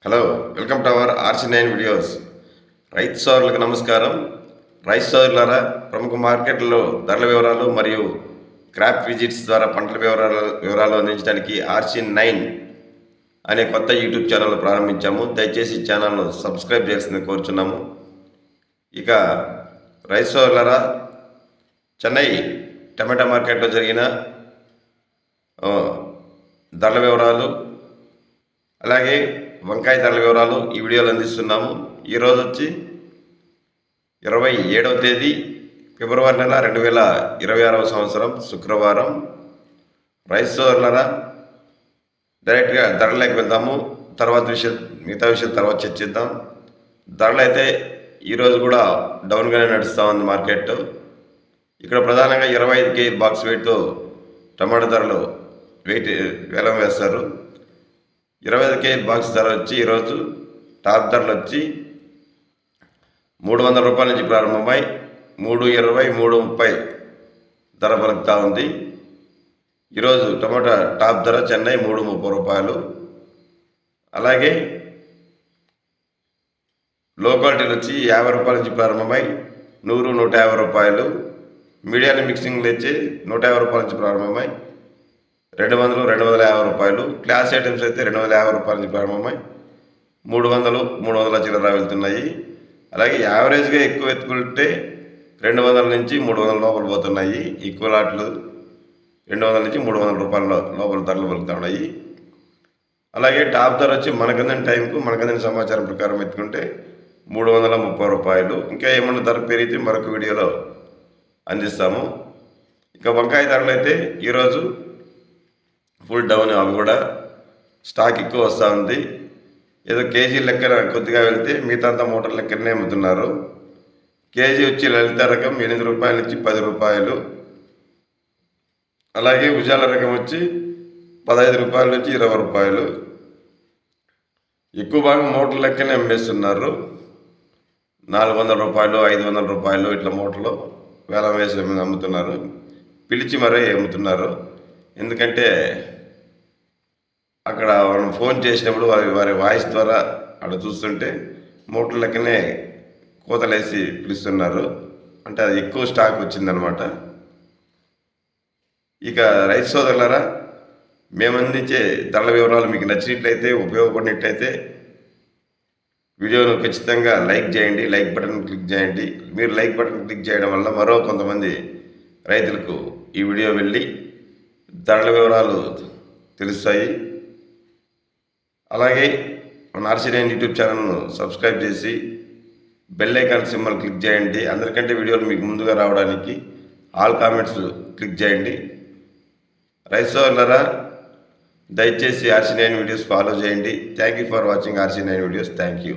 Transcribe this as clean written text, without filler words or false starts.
Hello, welcome to our RC9 videos. రైతు సోదరులకు నమస్కారం. రైతు సోదరులారా, ప్రముఖ మార్కెట్లలో ధరల వివరాలు మరియు క్రాప్ విజిట్స్ ద్వారా పంటల వివరాలు అందించడానికి RC9 అనే కొత్త యూట్యూబ్ ఛానల్ ప్రారంభించాము. దయచేసి ఛానల్ను సబ్స్క్రైబ్ చేయాల్సింది కోరుచున్నాము. ఇక రైతు సోదరులారా, చెన్నై టమాటా మార్కెట్లో జరిగిన ధరల వివరాలు, అలాగే వంకాయ ధరల వివరాలు ఈ వీడియోలో అందిస్తున్నాము. ఈరోజు వచ్చి 27వ తేదీ ఫిబ్రవరి నెల 2026వ సంవత్సరం శుక్రవారం. రైతు సోదరులారా, డైరెక్ట్గా ధరలోకి వెళ్దాము. మిగతా విషయం తర్వాత చర్చిద్దాం. ధరలు అయితే ఈరోజు కూడా డౌన్గానే నడుస్తూ ఉంది మార్కెట్. ఇక్కడ ప్రధానంగా 25 కేజీ బాక్స్ వెయిట్తో టమాటా ధరలు వేలం వేస్తారు. 25 కేజీ బాక్స్ ధర వచ్చి ఈరోజు టాప్ ధరలు వచ్చి 300 రూపాయల నుంచి ప్రారంభమై 320, 330 ధర పలుకుతూ ఉంది. ఈరోజు టమాటా టాప్ ధర చెన్నై 330 రూపాయలు. అలాగే లో క్వాలిటీలు వచ్చి 50 రూపాయల నుంచి ప్రారంభమై 100, 150 రూపాయలు. మీడియం మిక్సింగ్లు వచ్చి 150 రూపాయల నుంచి ప్రారంభమై 200, 250 రూపాయలు. క్లాస్ ఐటమ్స్ అయితే 250 రూపాయల నుంచి ప్రారంభమై 300, 300 చిల్లర వెళ్తున్నాయి. అలాగే యావరేజ్గా ఎక్కువ ఎత్తుకుంటే 200 నుంచి 300 లోపల పోతున్నాయి. ఎక్కువ లాట్లు 200 నుంచి 300 రూపాయల లోపల ధరలు పలుకుతున్నాయి. అలాగే టాప్ ధర వచ్చి మనకందని టైంకు మనకందని సమాచారం ప్రకారం ఎత్తుకుంటే 330 రూపాయలు. ఇంకా ఏమన్నా ధర పెరిగితే మరొక వీడియోలో అందిస్తాము. ఇక వంకాయ ధరలు అయితే ఈరోజు ఫుల్ డౌన్. అవి కూడా స్టాక్ ఎక్కువ వస్తూ ఉంది. ఏదో కేజీ లెక్కన కొద్దిగా వెళ్తే మిగతా అంతా మూటల లెక్కనే అమ్ముతున్నారు. కేజీ వచ్చి లలిత రకం 8 రూపాయల నుంచి 10 రూపాయలు. అలాగే ఉజాల రకం వచ్చి 15 రూపాయల నుంచి 20 రూపాయలు. ఎక్కువ భాగం మూటల లెక్కనే అమ్మేస్తున్నారు. 400 రూపాయలు, 500 రూపాయలు ఇట్లా మూటలు వేలం వేసి అమ్ముతున్నారు. పిలిచి మరీ అమ్ముతున్నారు. ఎందుకంటే అక్కడ మనం ఫోన్ చేసినప్పుడు వారి వాయిస్ ద్వారా అక్కడ చూస్తుంటే మూటల లెక్కనే కోతలేసి పిలుస్తున్నారు. అంటే అది ఎక్కువ స్టాక్ వచ్చిందనమాట. ఇక రైతు సోదరులారా, మేము అందించే ధరల వివరాలు మీకు నచ్చినట్లయితే, ఉపయోగపడినట్లయితే వీడియోను ఖచ్చితంగా లైక్ చేయండి. లైక్ బటన్ క్లిక్ చేయండి. మీరు లైక్ బటన్ క్లిక్ చేయడం వల్ల మరో కొంతమంది రైతులకు ఈ వీడియో వెళ్ళి ధరల వివరాలు తెలుస్తాయి. అలాగే మన RC9 యూట్యూబ్ ఛానల్ను సబ్స్క్రైబ్ చేసి బెల్ ఐకాన్ సింబల్ క్లిక్ చేయండి. అందరికంటే వీడియోలు మీకు ముందుగా రావడానికి ఆల్ కామెంట్స్ క్లిక్ చేయండి. రైతు సోదరులారా, దయచేసి RC9 వీడియోస్ ఫాలో చేయండి. Thank you for watching RC9 videos. Thank you.